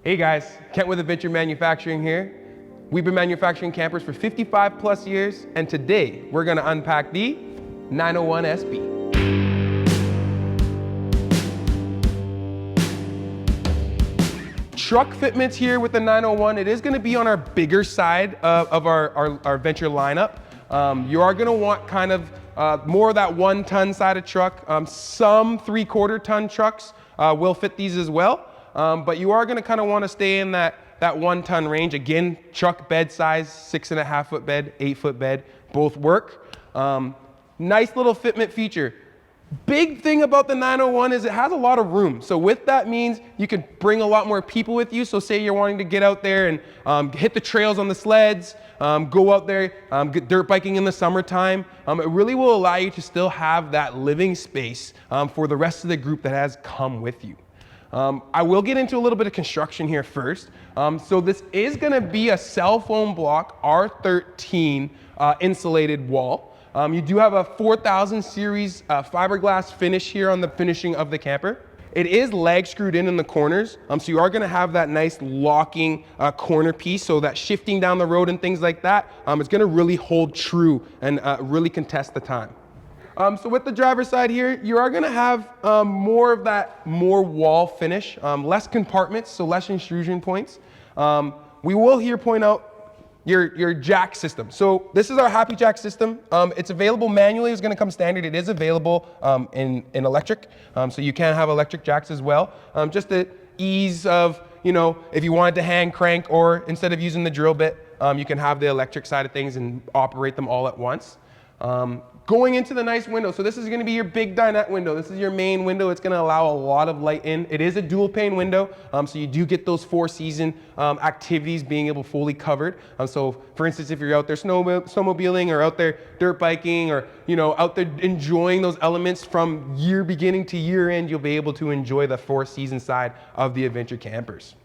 Hey guys, Kent with Adventure Manufacturing here. We've been manufacturing campers for 55 plus years, and today we're gonna unpack the 901 SB. Truck fitments here with the 901. It is gonna be on our bigger side of our Venture lineup. You are gonna want kind of more of that 1 ton side of truck. Some 3/4 ton trucks will fit these as well. But you are gonna kind of want to stay in that 1 ton range. Again, truck bed size, 6.5 foot bed, 8 foot bed, both work. Nice little fitment feature. Big thing about the 901 is it has a lot of room. So with that means you can bring a lot more people with you. So say you're wanting to get out there and hit the trails on the sleds, go out there, get dirt biking in the summertime. It really will allow you to still have that living space for the rest of the group that has come with you. I will get into a little bit of construction here first. So this is gonna be a cell phone block R13 insulated wall. You do have a 4000 series fiberglass finish here on the finishing of the camper. It is lag screwed in the corners, so you are gonna have that nice locking corner piece, so that shifting down the road and things like that, it's gonna really hold true and really contest the time. So with the driver's side here, you are gonna have more of that wall finish, less compartments, so less intrusion points. We will here point out your jack system. So this is our Happy Jack system. It's available manually, it's gonna come standard. It is available in electric, so you can have electric jacks as well. Just the ease of, you know, if you wanted to hand crank or instead of using the drill bit, you can have the electric side of things and operate them all at once. Going into the nice window. So this is gonna be your big dinette window. This is your main window. It's gonna allow a lot of light in. It is a dual pane window, so you do get those 4-season activities being able fully covered. So for instance, if you're out there snowmobiling or out there dirt biking or, you know, out there enjoying those elements from year beginning to year end, you'll be able to enjoy the 4-season side of the adventure campers.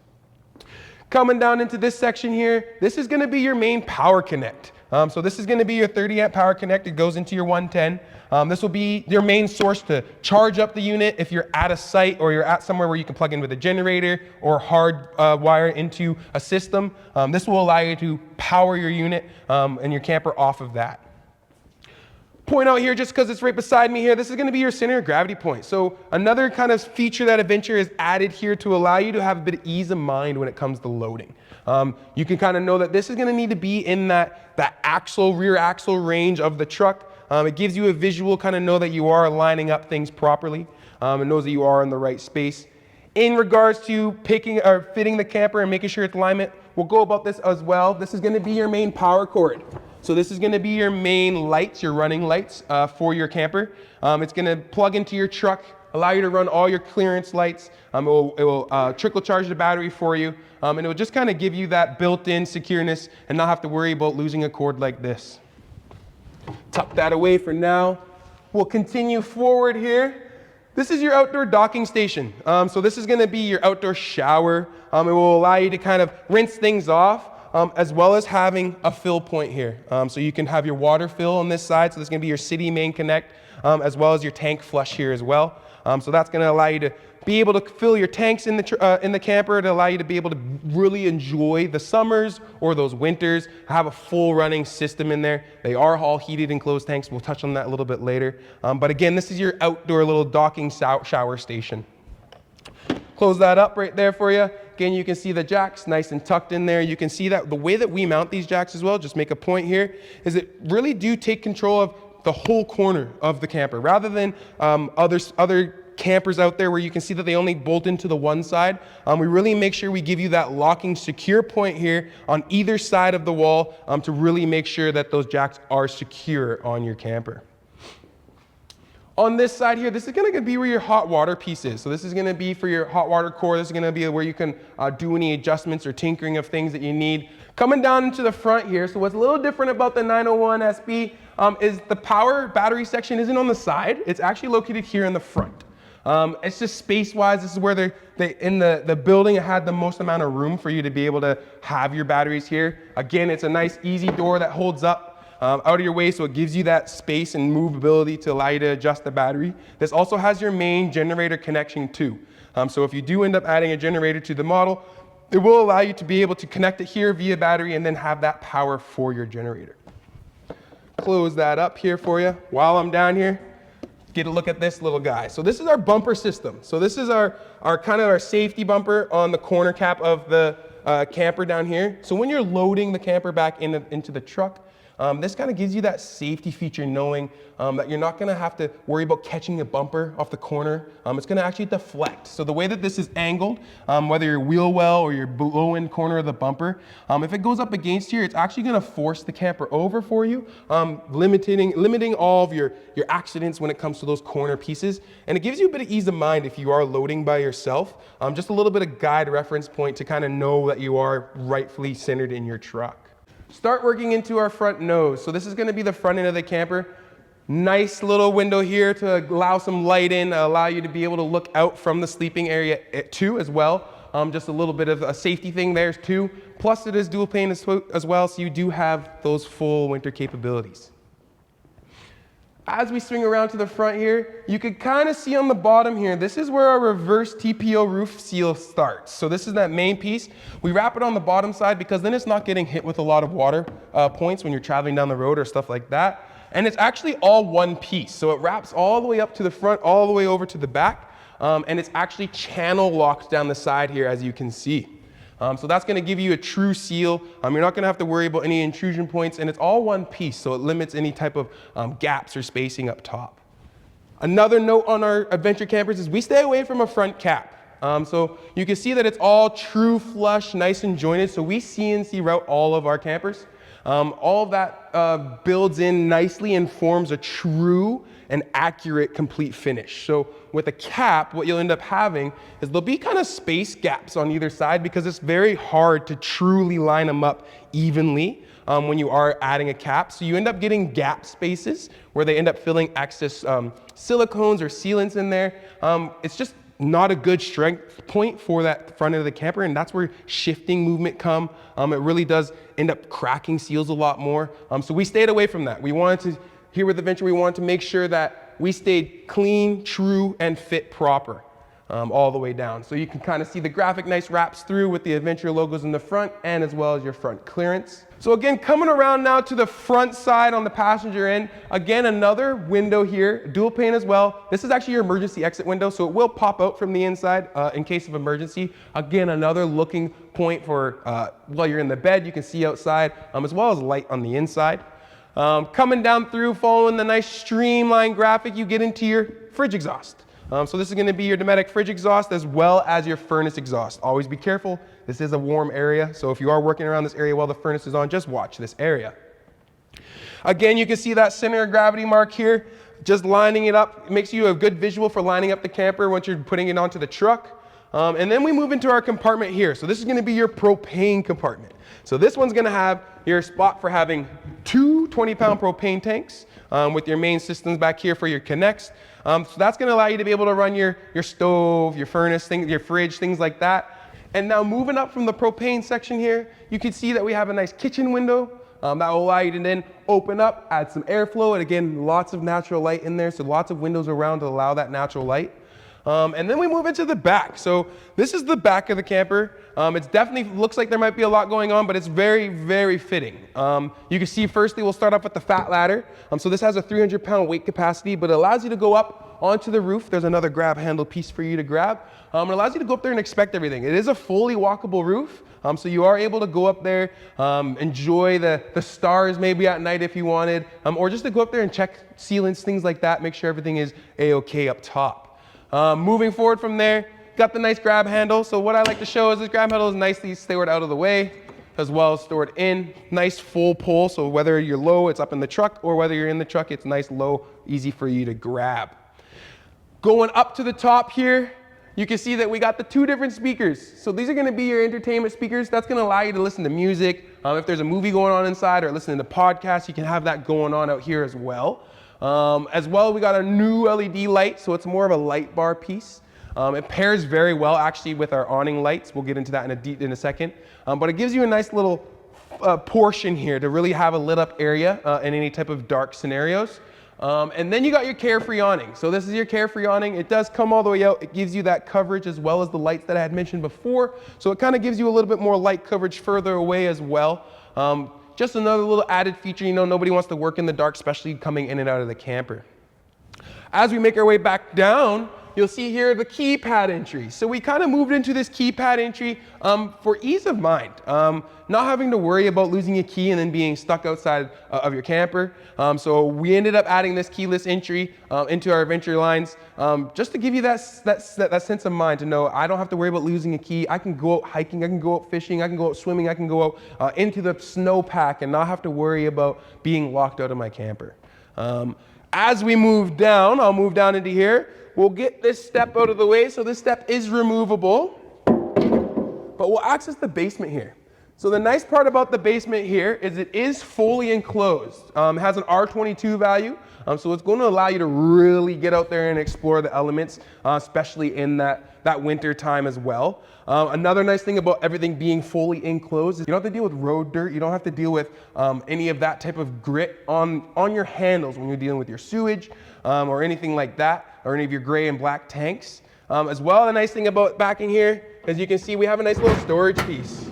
Coming down into this section here, this is gonna be your main power connect. So this is gonna be your 30 amp power connect. It goes into your 110. This will be your main source to charge up the unit if you're at a site or you're at somewhere where you can plug in with a generator or hard wire into a system. This will allow you to power your unit and your camper off of that. Point out here, just because it's right beside me here, this is going to be your center of gravity point. So another kind of feature that Adventure is added here to allow you to have a bit of ease of mind when it comes to loading. You can kind of know that this is going to need to be in that rear axle range of the truck. It gives you a visual, kind of know that you are lining up things properly. It knows that you are in the right space. In regards to picking or fitting the camper and making sure it's alignment, we'll go about this as well. This is going to be your main power cord. So this is going to be your main lights, your running lights for your camper. It's going to plug into your truck, allow you to run all your clearance lights. It will trickle charge the battery for you, and it will just kind of give you that built-in secureness and not have to worry about losing a cord like this. Tuck that away for now. We'll continue forward here. This is your outdoor docking station. So this is going to be your outdoor shower. It will allow you to kind of rinse things off. As well as having a fill point here. So you can have your water fill on this side. So this is going to be your city main connect, as well as your tank flush here as well. So that's going to allow you to be able to fill your tanks in the camper to allow you to be able to really enjoy the summers or those winters, have a full running system in there. They are all heated enclosed tanks. We'll touch on that a little bit later. But again, this is your outdoor little docking shower station. Close that up right there for you. Again, you can see the jacks nice and tucked in there. You can see that the way that we mount these jacks as well, just make a point here, is it really do take control of the whole corner of the camper rather than other campers out there where you can see that they only bolt into the one side. We really make sure we give you that locking secure point here on either side of the wall to really make sure that those jacks are secure on your camper. On this side here, this is going to be where your hot water piece is. So this is going to be for your hot water core. This is going to be where you can do any adjustments or tinkering of things that you need. Coming down into the front here, so what's a little different about the 901 SB is the power battery section isn't on the side. It's actually located here in the front. It's just space-wise, this is where in the building it had the most amount of room for you to be able to have your batteries here. Again, it's a nice easy door that holds up out of your way, so it gives you that space and movability to allow you to adjust the battery. This also has your main generator connection too. So if you do end up adding a generator to the model, it will allow you to be able to connect it here via battery and then have that power for your generator. Close that up here for you. While I'm down here, get a look at this little guy. So this is our bumper system. So this is our kind of our safety bumper on the corner cap of the camper down here. So when you're loading the camper back into the truck, this kind of gives you that safety feature, knowing that you're not going to have to worry about catching a bumper off the corner. It's going to actually deflect. So the way that this is angled, whether you're wheel well or you're below in corner of the bumper, if it goes up against here, it's actually going to force the camper over for you, limiting all of your accidents when it comes to those corner pieces. And it gives you a bit of ease of mind if you are loading by yourself, just a little bit of guide reference point to kind of know that you are rightfully centered in your truck. Start working into our front nose. So this is going to be the front end of the camper. Nice little window here to allow some light in, allow you to be able to look out from the sleeping area too as well. Just a little bit of a safety thing there too. Plus it is dual pane as well, so you do have those full winter capabilities. As we swing around to the front here, you can kind of see on the bottom here, this is where our reverse TPO roof seal starts. So this is that main piece. We wrap it on the bottom side because then it's not getting hit with a lot of water points when you're traveling down the road or stuff like that. And it's actually all one piece. So it wraps all the way up to the front, all the way over to the back. And it's actually channel locked down the side here, as you can see. So that's going to give you a true seal. You're not going to have to worry about any intrusion points, and it's all one piece, so it limits any type of gaps or spacing up top. Another note on our adventure campers is we stay away from a front cap. So you can see that it's all true flush, nice and jointed, so we CNC route all of our campers. All of that builds in nicely and forms a true and accurate complete finish. So with a cap, what you'll end up having is there'll be kind of space gaps on either side because it's very hard to truly line them up evenly when you are adding a cap. So you end up getting gap spaces where they end up filling excess silicones or sealants in there. It's just not a good strength point for that front end of the camper, and that's where shifting movement come. It really does end up cracking seals a lot more. So we stayed away from that. We wanted to, here with the Venture, we wanted to make sure that we stayed clean, true, and fit proper all the way down. So you can kind of see the graphic nice wraps through with the Adventure logos in the front and as well as your front clearance. So again, coming around now to the front side on the passenger end, again, another window here, dual pane as well. This is actually your emergency exit window, so it will pop out from the inside in case of emergency. Again, another looking point for while you're in the bed, you can see outside, as well as light on the inside. Coming down through, following the nice streamlined graphic, you get into your fridge exhaust. So this is going to be your Dometic fridge exhaust as well as your furnace exhaust. Always be careful. This is a warm area, so if you are working around this area while the furnace is on, just watch this area. Again, you can see that center of gravity mark here. Just lining it up, it makes you a good visual for lining up the camper once you're putting it onto the truck. And then we move into our compartment here. So this is going to be your propane compartment. So this one's going to have your spot for having two 20-pound propane tanks with your main systems back here for your connects. So that's going to allow you to be able to run your stove, your furnace, your fridge, things like that. And now moving up from the propane section here, you can see that we have a nice kitchen window that will allow you to then open up, add some airflow, and again, lots of natural light in there, so lots of windows around to allow that natural light. And then we move into the back. So this is the back of the camper. It definitely looks like there might be a lot going on, but it's very, very fitting. You can see firstly, we'll start off with the fat ladder. So this has a 300-pound weight capacity, but it allows you to go up onto the roof. There's another grab handle piece for you to grab. It allows you to go up there and inspect everything. It is a fully walkable roof, so you are able to go up there, enjoy the stars maybe at night if you wanted, or just to go up there and check sealants, things like that, make sure everything is A-okay up top. Moving forward from there, got the nice grab handle. So what I like to show is this grab handle is nicely stored out of the way, as well as stored in. Nice full pull, so whether you're low, it's up in the truck, or whether you're in the truck, it's nice, low, easy for you to grab. Going up to the top here, you can see that we got the two different speakers. So these are going to be your entertainment speakers. That's going to allow you to listen to music. If there's a movie going on inside or listening to podcasts, you can have that going on out here as well. We got a new LED light, so it's more of a light bar piece. It pairs very well actually with our awning lights. We'll get into that in a second. But it gives you a nice little portion here to really have a lit up area in any type of dark scenarios. And then you got your carefree awning. So this is your carefree awning. It does come all the way out. It gives you that coverage as well as the lights that I had mentioned before. So it kind of gives you a little bit more light coverage further away as well. Just another little added feature, you know, nobody wants to work in the dark, especially coming in and out of the camper. As we make our way back down, you'll see here the keypad entry. So we kind of moved into this keypad entry for ease of mind. Not having to worry about losing a key and then being stuck outside of your camper. So we ended up adding this keyless entry into our adventure lines just to give you that sense of mind to know I don't have to worry about losing a key. I can go out hiking, I can go out fishing, I can go out swimming, I can go out into the snowpack and not have to worry about being locked out of my camper. As we move down, I'll move down into here. We'll get this step out of the way. So this step is removable, but we'll access the basement here. So the nice part about the basement here is it is fully enclosed. It has an R22 value. So it's going to allow you to really get out there and explore the elements, especially in that winter time as well. Another nice thing about everything being fully enclosed is you don't have to deal with road dirt. You don't have to deal with any of that type of grit on your handles when you're dealing with your sewage or anything like that, or any of your gray and black tanks. As well, the nice thing about backing here, as you can see, we have a nice little storage piece.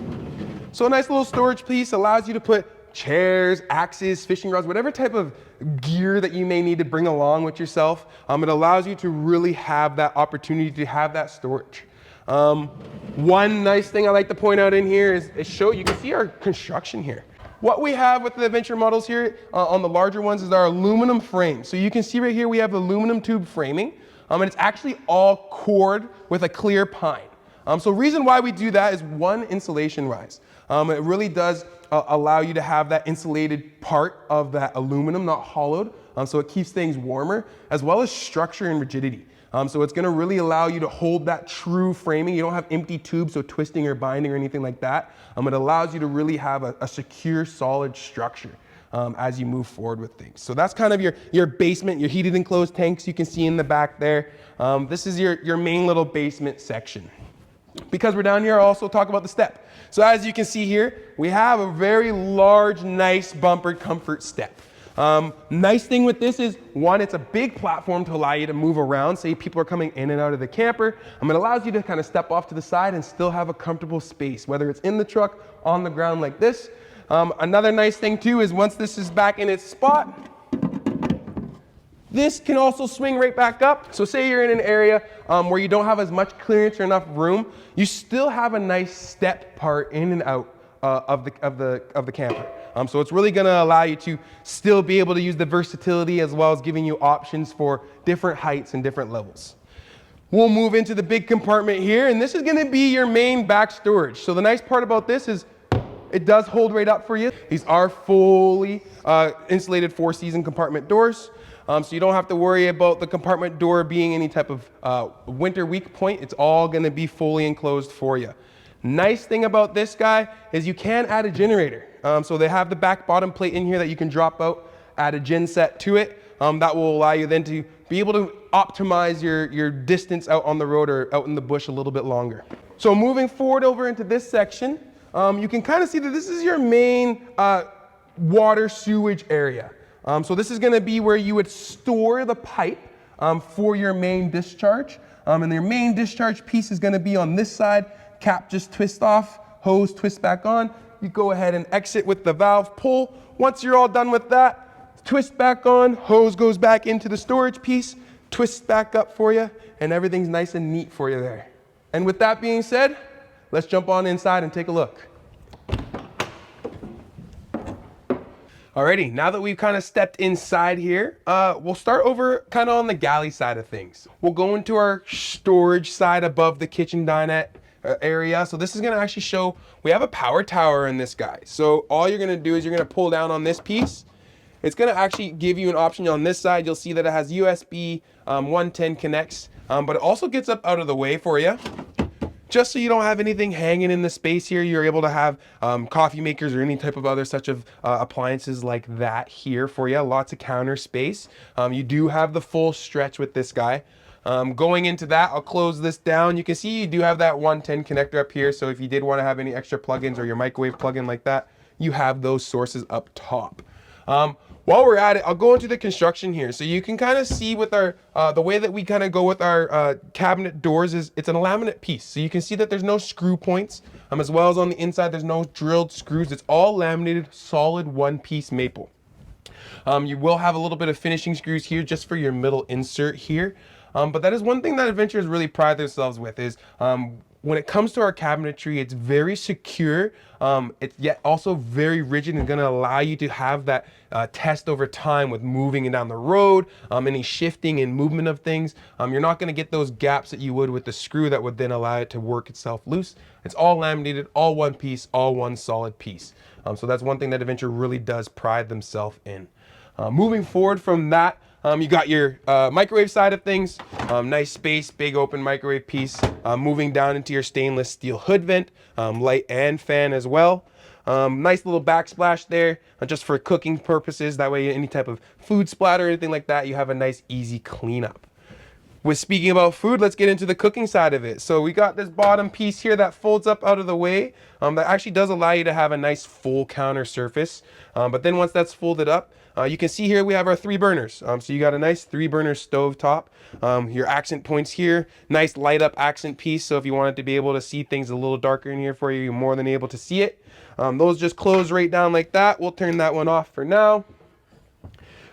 So a nice little storage piece allows you to put chairs, axes, fishing rods, whatever type of gear that you may need to bring along with yourself. It allows you to really have that opportunity to have that storage. One nice thing I like to point out in here is you can see our construction here. What we have with the adventure models here on the larger ones is our aluminum frame. So you can see right here we have aluminum tube framing, and it's actually all cored with a clear pine. So reason why we do that is one, insulation wise. It really does allow you to have that insulated part of that aluminum, not hollowed, so it keeps things warmer, as well as structure and rigidity. So it's gonna really allow you to hold that true framing. You don't have empty tubes, so twisting or binding or anything like that. It allows you to really have a secure, solid structure as you move forward with things. So that's kind of your basement, your heated enclosed tanks you can see in the back there. This is your main little basement section. Because we're down here, I'll also talk about the step. So as you can see here, we have a very large, nice bumpered comfort step. Nice thing with this is, one, it's a big platform to allow you to move around. Say people are coming in and out of the camper. It allows you to kind of step off to the side and still have a comfortable space, whether it's in the truck, on the ground like this. Another nice thing too is once this is back in its spot, this can also swing right back up. So say you're in an area where you don't have as much clearance or enough room, you still have a nice step part in and out of the camper. So it's really gonna allow you to still be able to use the versatility as well as giving you options for different heights and different levels. We'll move into the big compartment here, and this is gonna be your main back storage. So the nice part about this is it does hold right up for you. These are fully insulated 4-season compartment doors. So you don't have to worry about the compartment door being any type of winter weak point. It's all gonna be fully enclosed for you. Nice thing about this guy is you can add a generator. So they have the back bottom plate in here that you can drop out, add a gen set to it. That will allow you then to be able to optimize your distance out on the road or out in the bush a little bit longer. So moving forward over into this section, you can kind of see that this is your main water sewage area. So this is gonna be where you would store the pipe for your main discharge. And your main discharge piece is gonna be on this side. Cap just twist off, hose twist back on. You go ahead and exit with the valve pull. Once you're all done with that, twist back on, hose goes back into the storage piece, twist back up for you, and everything's nice and neat for you there. And with that being said, let's jump on inside and take a look. Alrighty, now that we've kind of stepped inside here, we'll start over kind of on the galley side of things. We'll go into our storage side above the kitchen dinette area. So this is gonna actually show, we have a power tower in this guy. So all you're gonna do is you're gonna pull down on this piece. It's gonna actually give you an option on this side. You'll see that it has USB 110 connects, but it also gets up out of the way for you. Just so you don't have anything hanging in the space here, you're able to have coffee makers or any type of other such of appliances like that here for you. Lots of counter space. You do have the full stretch with this guy. Going into that, I'll close this down. You can see you do have that 110 connector up here. So if you did want to have any extra plugins or your microwave plugin like that, you have those sources up top. While we're at it, I'll go into the construction here. So you can kind of see with our, the way that we kind of go with our cabinet doors is it's a laminate piece. So you can see that there's no screw points, as well as on the inside, there's no drilled screws. It's all laminated, solid one-piece maple. You will have a little bit of finishing screws here just for your middle insert here. But that is one thing that Adventurers really pride themselves with is when it comes to our cabinetry, it's very secure. It's yet also very rigid and going to allow you to have that test over time with moving down the road, any shifting and movement of things. You're not going to get those gaps that you would with the screw that would then allow it to work itself loose. It's all laminated, all one piece, all one solid piece. So that's one thing that Adventure really does pride themselves in. Moving forward from that, you got your microwave side of things, nice space, big open microwave piece. Moving down into your stainless steel hood vent, light and fan as well. Nice little backsplash there, just for cooking purposes. That way, any type of food splatter or anything like that, you have a nice easy cleanup. With speaking about food, let's get into the cooking side of it. So we got this bottom piece here that folds up out of the way. That actually does allow you to have a nice full counter surface. But then once that's folded up, you can see here we have our 3 burners. So you got a nice 3-burner stove top. Your accent points here, nice light up accent piece. So if you wanted to be able to see things a little darker in here for you, you're more than able to see it. Those just close right down like that. We'll turn that one off for now.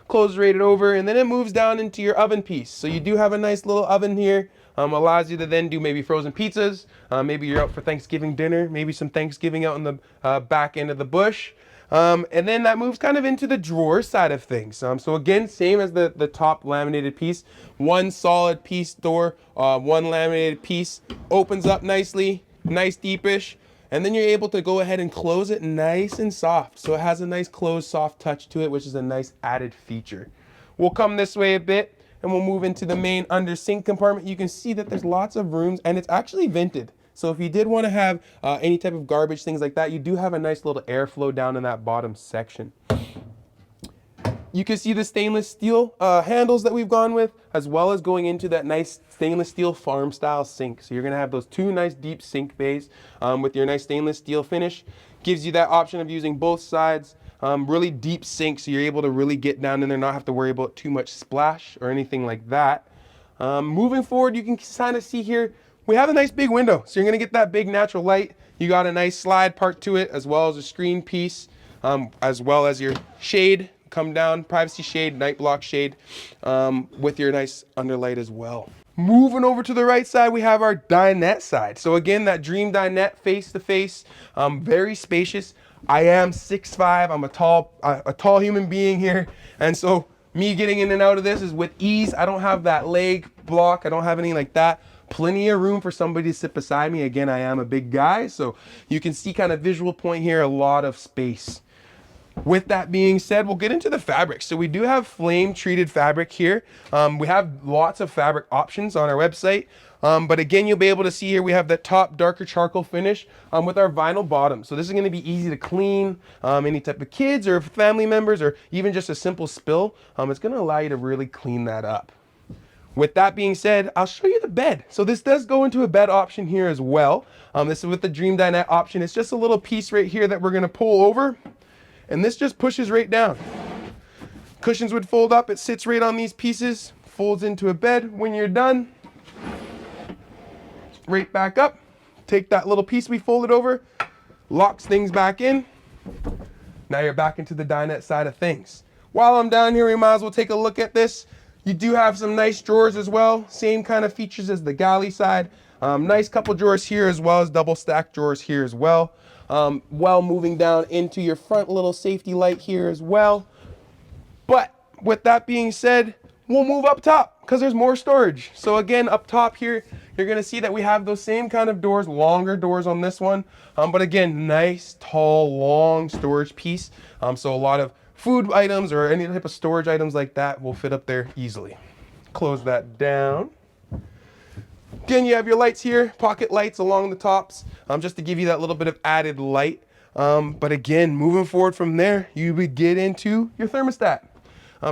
Close right over, and then it moves down into your oven piece. So you do have a nice little oven here. Allows you to then do maybe frozen pizzas. Maybe you're out for Thanksgiving dinner, maybe some Thanksgiving out in the back end of the bush. And then that moves kind of into the drawer side of things. So again, same as the top laminated piece. One solid piece door, one laminated piece, opens up nicely, nice deepish. And then you're able to go ahead and close it nice and soft. So it has a nice closed, soft touch to it, which is a nice added feature. We'll come this way a bit and we'll move into the main under sink compartment. You can see that there's lots of rooms and it's actually vented. So if you did want to have any type of garbage, things like that, you do have a nice little airflow down in that bottom section. You can see the stainless steel handles that we've gone with, as well as going into that nice stainless steel farm style sink. So you're gonna have those 2 nice deep sink bays with your nice stainless steel finish. Gives you that option of using both sides. Really deep sink, so you're able to really get down in there, not have to worry about too much splash or anything like that. Moving forward, you can kind of see here, we have a nice big window. So you're gonna get that big natural light. You got a nice slide part to it, as well as a screen piece, as well as your shade. Come down, privacy shade, night block shade, with your nice underlight as well. Moving over to the right side, we have our dinette side. So again, that dream dinette face to face, very spacious. I am 6'5", I'm a tall human being here. And so me getting in and out of this is with ease. I don't have that leg block. I don't have anything like that. Plenty of room for somebody to sit beside me. Again, I am a big guy, so you can see kind of visual point here, a lot of space. With that being said, we'll get into the fabric. So we do have flame treated fabric here. We have lots of fabric options on our website. But again, you'll be able to see here, we have that top darker charcoal finish with our vinyl bottom. So this is gonna be easy to clean. Any type of kids or family members, or even just a simple spill, it's gonna allow you to really clean that up. With that being said, I'll show you the bed. So this does go into a bed option here as well. This is with the Dream Dinette option. It's just a little piece right here that we're gonna pull over. And this just pushes right down. Cushions would fold up, it sits right on these pieces, folds into a bed. When you're done, right back up, take that little piece we folded over, locks things back in. Now you're back into the dinette side of things. While I'm down here, we might as well take a look at this. You do have some nice drawers as well, same kind of features as the galley side. Nice couple drawers here, as well as double stack drawers here as well. Well, moving down into your front little safety light here as well. But with that being said, we'll move up top because there's more storage. So again, up top here, you're gonna see that we have those same kind of doors, longer doors on this one. But again, nice, tall, long storage piece. So a lot of food items or any type of storage items like that will fit up there easily. Close that down. Again, you have your lights here, pocket lights along the tops, just to give you that little bit of added light. But again, moving forward from there, you would get into your thermostat.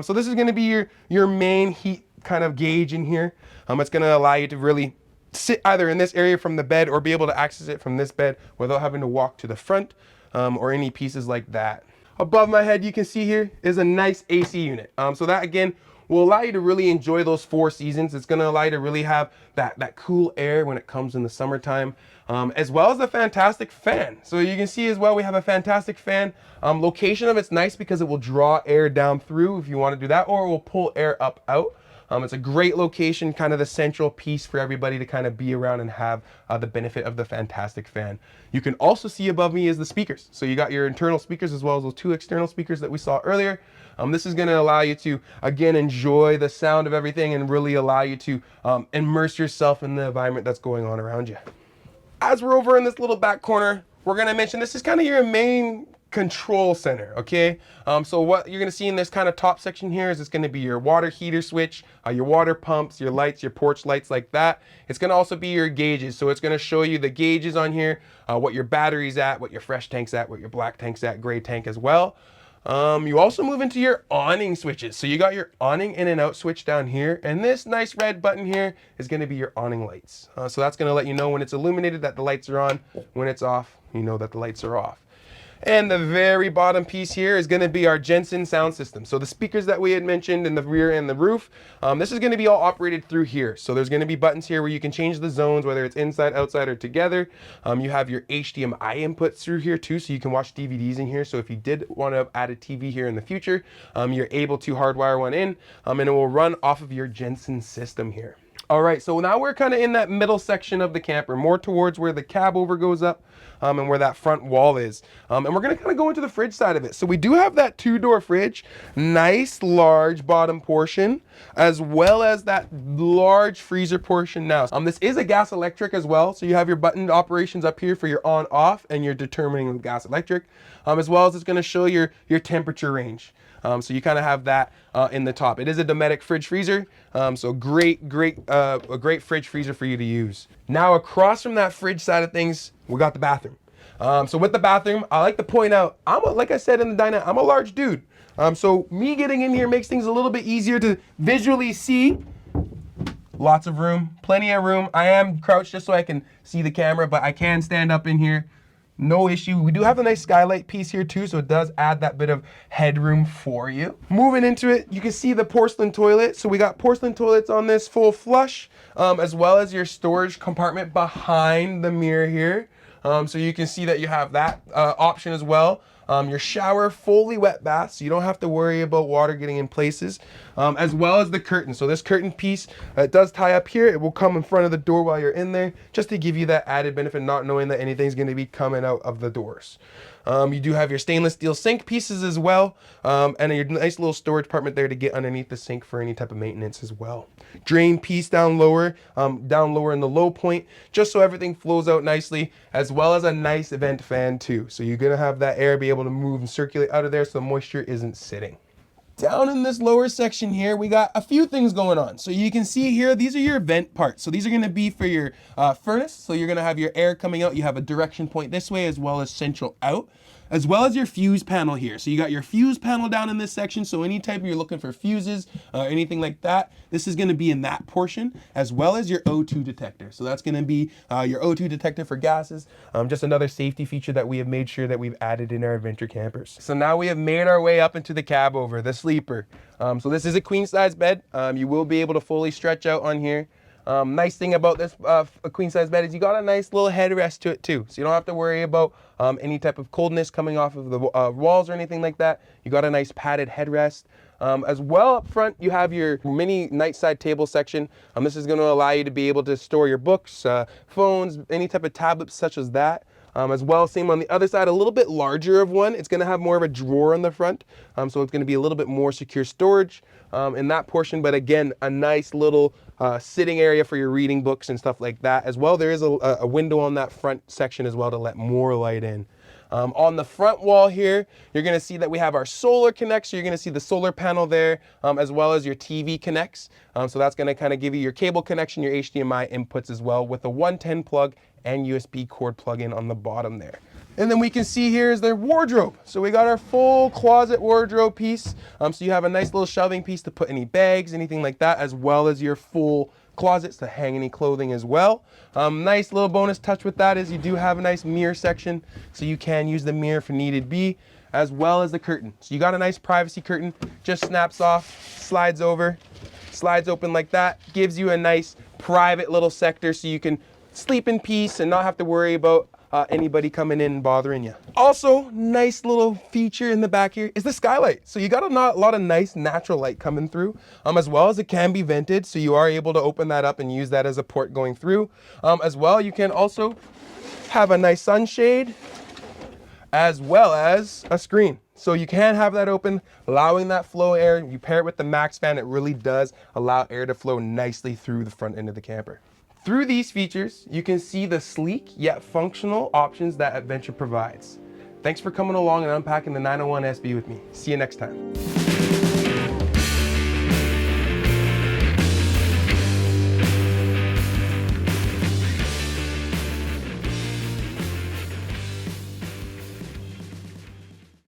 So this is gonna be your main heat kind of gauge in here. It's gonna allow you to really sit either in this area from the bed or be able to access it from this bed without having to walk to the front or any pieces like that. above my head, you can see here is a nice AC unit. So that again will allow you to really enjoy those 4 seasons. It's gonna allow you to really have that cool air when it comes in the summertime, as well as a fantastic fan. So you can see as well, we have a fantastic fan. Location of it's nice because it will draw air down through if you wanna do that, or it will pull air up out. It's a great location, kind of the central piece for everybody to kind of be around and have the benefit of the fantastic fan. You can also see above me is the speakers. So you got your internal speakers as well as those 2 external speakers that we saw earlier. This is going to allow you to, again, enjoy the sound of everything and really allow you to immerse yourself in the environment that's going on around you. As we're over in this little back corner, we're going to mention this is kind of your main control center, okay? So what you're gonna see in this kind of top section here is it's gonna be your water heater switch, your water pumps, your lights, your porch lights like that. It's gonna also be your gauges. So it's gonna show you the gauges on here, what your battery's at, what your fresh tank's at, what your black tank's at, gray tank as well. You also move into your awning switches. So you got your awning in and out switch down here, and this nice red button here is gonna be your awning lights. So that's gonna let you know when it's illuminated that the lights are on. When it's off, you know that the lights are off. And the very bottom piece here is going to be our Jensen sound system. So the speakers that we had mentioned in the rear and the roof, this is going to be all operated through here. So there's going to be buttons here where you can change the zones, whether it's inside, outside, or together. You have your HDMI inputs through here too, so you can watch DVDs in here. So if you did want to add a TV here in the future, you're able to hardwire one in, and it will run off of your Jensen system here. All right, so now we're kind of in that middle section of the camper, more towards where the cab over goes up and where that front wall is. And we're gonna kind of go into the fridge side of it. So we do have that 2-door fridge, nice large bottom portion, as well as that large freezer portion now. This is a gas electric as well. So you have your buttoned operations up here for your on off and your determining the gas electric, as well as it's gonna show your temperature range. So you kind of have that in the top. It is a Dometic fridge freezer, so a great fridge freezer for you to use. Now across from that fridge side of things, we got the bathroom. So with the bathroom, I like to point out, like I said in the dinette, I'm a large dude. So me getting in here makes things a little bit easier to visually see. Lots of room, plenty of room. I am crouched just so I can see the camera, but I can stand up in here. No issue. We do have a nice skylight piece here too, so it does add that bit of headroom for you. Moving into it, you can see the porcelain toilet. So we got porcelain toilets on this full flush, as well as your storage compartment behind the mirror here. So you can see that you have that option as well. Your shower, fully wet bath, so you don't have to worry about water getting in places, as well as the curtain. So this curtain piece, it does tie up here. It will come in front of the door while you're in there, just to give you that added benefit, not knowing that anything's gonna be coming out of the doors. You do have your stainless steel sink pieces as well, and your nice little storage compartment there to get underneath the sink for any type of maintenance as well. Drain piece down lower in the low point, just so everything flows out nicely, as well as a nice vent fan too. So you're gonna have that air be able to move and circulate out of there so the moisture isn't sitting. Down in this lower section here, we got a few things going on. So you can see here, these are your vent parts. So these are gonna be for your furnace. So you're gonna have your air coming out. You have a direction point this way as well as central out, as well as your fuse panel here. So you got your fuse panel down in this section. So anytime you're looking for fuses, anything like that, this is gonna be in that portion, as well as your O2 detector. So that's gonna be your O2 detector for gases. Just another safety feature that we have made sure that we've added in our adventure campers. So now we have made our way up into the cab over, the sleeper. So this is a queen size bed. You will be able to fully stretch out on here. Nice thing about this a queen size bed is you got a nice little headrest to it too. So you don't have to worry about any type of coldness coming off of the walls or anything like that. You got a nice padded headrest. As well up front, you have your mini nightside table section. This is going to allow you to be able to store your books, phones, any type of tablets such as that. As well, same on the other side, a little bit larger of one. It's going to have more of a drawer on the front, so it's going to be a little bit more secure storage in that portion. But again, a nice little sitting area for your reading books and stuff like that. As well, there is a window on that front section as well to let more light in. On the front wall here, you're going to see that we have our solar connects. So you're going to see the solar panel there, as well as your TV connects. So that's going to kind of give you your cable connection, your HDMI inputs as well, with a 110 plug and USB cord plug-in on the bottom there. And then we can see here is their wardrobe. So we got our full closet wardrobe piece. So you have a nice little shelving piece to put any bags, anything like that, as well as your full closets to hang any clothing as well. Nice little bonus touch with that is you do have a nice mirror section, so you can use the mirror if needed be, as well as the curtain. So you got a nice privacy curtain, just snaps off, slides over, slides open like that, gives you a nice private little sector so you can sleep in peace and not have to worry about anybody coming in and bothering you. Also, nice little feature in the back here is the skylight. So you got a lot of nice natural light coming through, as well as it can be vented. So you are able to open that up and use that as a port going through. As well, you can also have a nice sunshade as well as a screen. So you can have that open, allowing that flow air. You pair it with the max fan, it really does allow air to flow nicely through the front end of the camper. Through these features, you can see the sleek yet functional options that Adventure provides. Thanks for coming along and unpacking the 901 SB with me. See you next time.